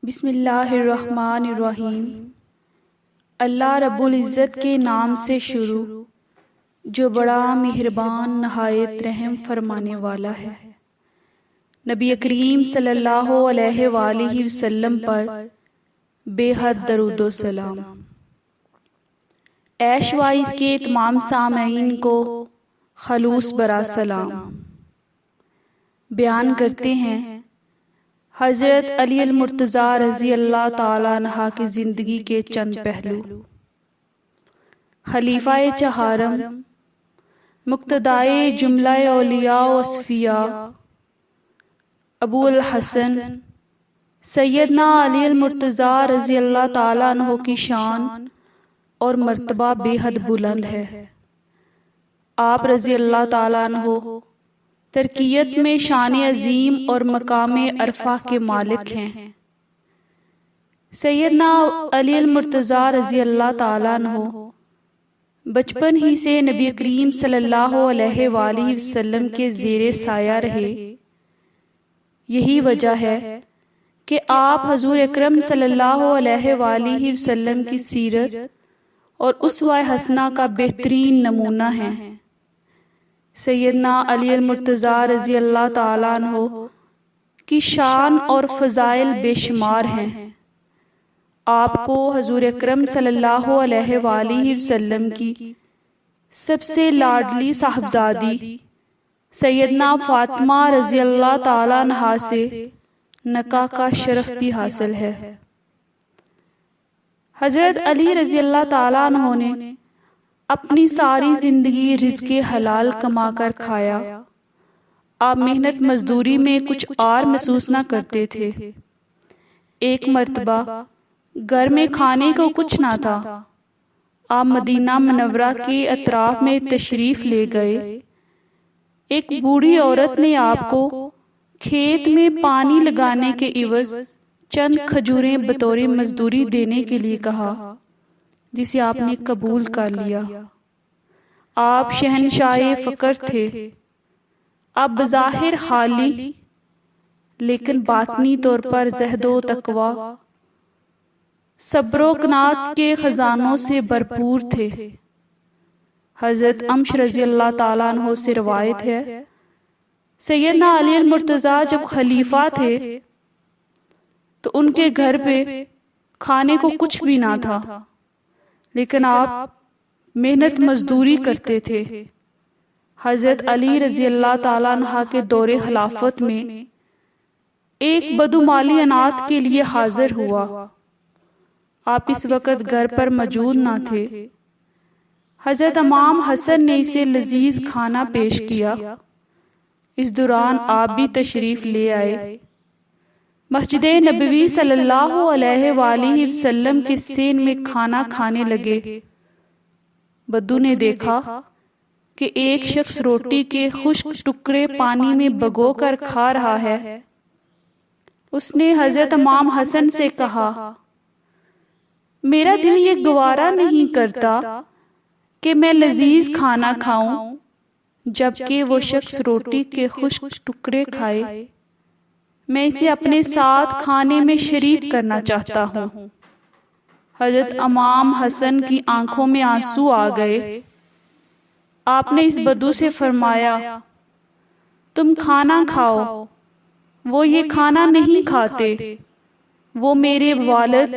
بسم اللہ الرحمن الرحیم۔ اللہ رب العزت کے نام سے شروع جو بڑا مہربان نہایت رحم فرمانے والا ہے۔ نبی کریم صلی اللہ علیہ وآلہ وسلم پر بے حد درود و سلام۔ ایش وائس کے تمام سامعین کو خلوص برا سلام۔ بیان کرتے ہیں حضرت علی المرتضیٰ رضی اللہ تعالیٰ عنہ کی زندگی کے چند پہلو۔ خلیفہ چہارم، مقتدائے جملہ اولیاء و اصفیاء، ابو الحسن سیدنا علی المرتضیٰ رضی اللہ تعالیٰ عنہ کی شان اور مرتبہ بے حد بلند ہے۔ آپ رضی اللہ تعالیٰ عنہ ترکیت میں شان عظیم اور مقام عرفہ کے مالک ہیں۔ سیدنا علی المرتضیٰ رضی اللہ تعالیٰ عنہ بچپن ہی سے نبی کریم صلی اللہ علیہ وآلہ وسلم کے زیر سایہ رہے۔ یہی وجہ ہے کہ آپ حضور اکرم صلی اللہ علیہ وآلہ وسلم کی سیرت اور اسوہ حسنہ کا بہترین نمونہ ہیں۔ سیدنا علی المرتضیٰ رضی اللہ تعالیٰ عنہ کی شان اور فضائل بے شمار ہیں۔ آپ کو حضور اکرم صلی اللہ علیہ وآلہ وسلم کی سب سے لاڈلی صاحبزادی سیدنا فاطمہ رضی اللہ تعالیٰ عنہ سے نکاح کا شرف بھی حاصل ہے۔ حضرت علی رضی اللہ تعالیٰ عنہ نے اپنی ساری زندگی رزق حلال کما کر کھایا۔ آپ محنت مزدوری میں کچھ اور محسوس نہ کرتے تھے۔ ایک مرتبہ گھر میں کھانے کو کچھ نہ تھا۔ آپ مدینہ منورہ کے اطراف میں تشریف لے گئے۔ ایک بوڑھی عورت نے آپ کو کھیت میں پانی لگانے کے عوض چند کھجوریں بطور مزدوری دینے کے لیے کہا، جسے آپ نے قبول کر لیا۔ آپ شہنشاہ فقر تھے۔ آپ بظاہر حالی لیکن باطنی طور پر زہد و تقوی، صبر و قناعت کے خزانوں سے بھرپور تھے۔ حضرت عمش رضی اللہ تعالیٰ عنہ سے روایت ہے، سیدنا علی المرتضیٰ جب خلیفہ تھے تو ان کے گھر پہ کھانے کو کچھ بھی نہ تھا، لیکن آپ محنت مزدوری کرتے تھے۔ حضرت علی رضی اللہ تعالیٰ عنہ کے دور خلافت میں ایک بدو مالی انات کے لیے حاضر ہوا۔ آپ اس وقت گھر پر موجود نہ تھے۔ حضرت امام حسن نے اسے لذیذ کھانا پیش کیا۔ اس دوران آپ بھی تشریف لے آئے۔ مسجد نبوی صلی اللہ علیہ وآلہ وسلم کے سین میں کھانا کھانے لگے۔ بدو نے دیکھا کہ ایک شخص روٹی کے خشک ٹکڑے پانی میں بھگو کر کھا رہا ہے۔ اس نے حضرت امام حسن سے کہا، میرا دل یہ گوارا نہیں کرتا کہ میں لذیذ کھانا کھاؤں جبکہ وہ شخص روٹی کے خشک ٹکڑے کھائے۔ میں اسے اپنے ساتھ کھانے میں شریک کرنا چاہتا ہوں۔ حضرت امام حسن کی آنکھوں میں آنسو آ گئے۔ آپ نے اس بدو سے فرمایا، تم کھانا کھاؤ، وہ یہ کھانا نہیں کھاتے، وہ میرے والد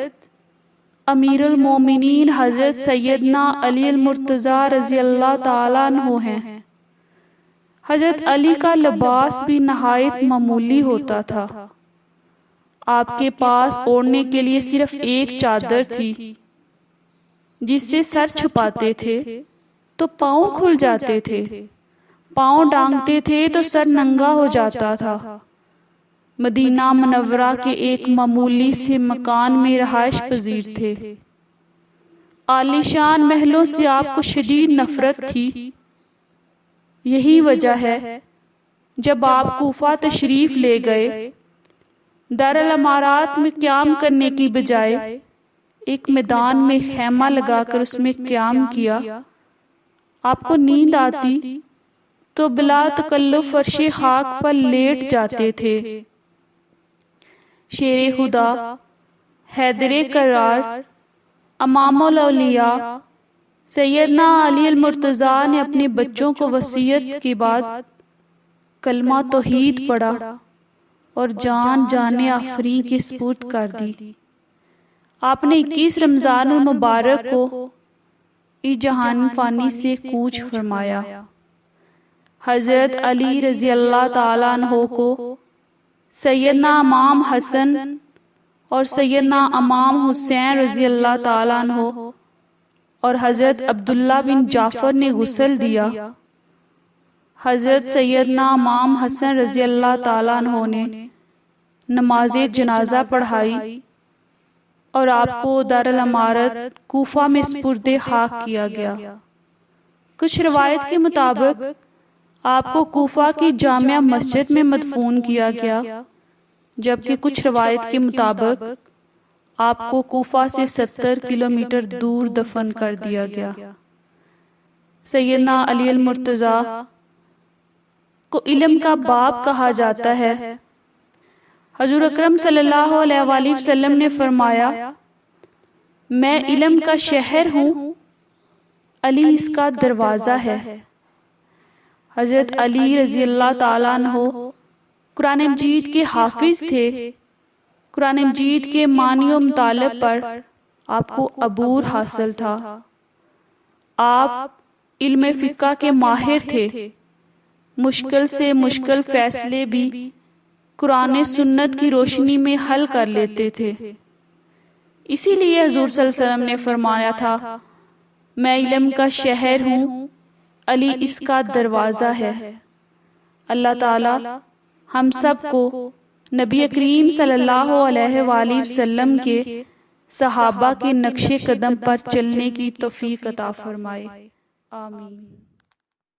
امیر المومنین حضرت سیدنا علی المرتضیٰ رضی اللہ تعالیٰ عنہ ہیں۔ حضرت علی کا لباس بھی نہایت معمولی ہوتا تھا۔ آپ کے پاس اوڑھنے کے لیے صرف ایک چادر تھی، جس سے سر چھپاتے تھے تو پاؤں کھل جاتے تھے، پاؤں ڈانگتے تھے تو سر ننگا ہو جاتا تھا۔ مدینہ منورہ کے ایک معمولی سے مکان میں رہائش پذیر تھے۔ عالی شان محلوں سے آپ کو شدید نفرت تھی۔ یہی وجہ ہے جب آپ کوفہ تشریف لے گئے، دارالامارات میں قیام کرنے کی بجائے ایک میدان میں خیمہ لگا کر اس میں قیام کیا۔ آپ کو نیند آتی تو بلا تکلف فرش خاک پر لیٹ جاتے تھے۔ شیر خدا حیدر کرار، امام الاولیاء سیدنا علی المرتضیٰ نے اپنے بچوں کو وصیت کے بعد کلمہ توحید پڑھا اور جان جان آفریں کے سپرد کر دی۔ آپ نے 21 رمضان المبارک کو اس جہان فانی سے کوچ فرمایا۔ حضرت علی رضی اللہ تعالیٰ عنہ کو سیدنا امام حسن اور سیدنا امام حسین رضی اللہ تعالیٰ عنہ اور حضرت عبداللہ بن جعفر نے غسل دیا۔ حضرت سیدنا امام حسن رضی اللہ تعالیٰ عنہ نے نماز جنازہ پڑھائی اور آپ کو دارالامارت کوفہ میں سپرد خاک کیا گیا۔ کچھ روایت کے مطابق آپ کو کوفہ کی جامع مسجد میں مدفون کیا گیا، جبکہ کچھ روایت کے مطابق آپ کو کوفہ سے 70 کلومیٹر دور دفن کر دیا گیا۔ سیدنا علی المرتضیٰ کو علم کا باپ کہا جاتا ہے۔ حضور اکرم صلی اللہ علیہ وآلہ وسلم نے فرمایا، میں علم کا شہر ہوں، علی اس کا دروازہ ہے۔ حضرت علی رضی اللہ تعالیٰ عنہ قرآن مجید کے حافظ تھے۔ قرآن مجید کے معنی و مطالب پر آپ کو عبور حاصل تھا۔ آپ علم فقہ کے ماہر تھے۔ مشکل سے مشکل فیصلے بھی قرآن سنت کی روشنی میں حل کر لیتے تھے۔ اسی لیے حضور صلی اللہ علیہ وسلم نے فرمایا تھا، میں علم کا شہر ہوں، علی اس کا دروازہ ہے۔ اللہ تعالی ہم سب کو نبی کریم صلی اللہ علیہ وآلہ وسلم کے صحابہ کے نقش قدم پر چلنے کی توفیق عطا فرمائے، آمین۔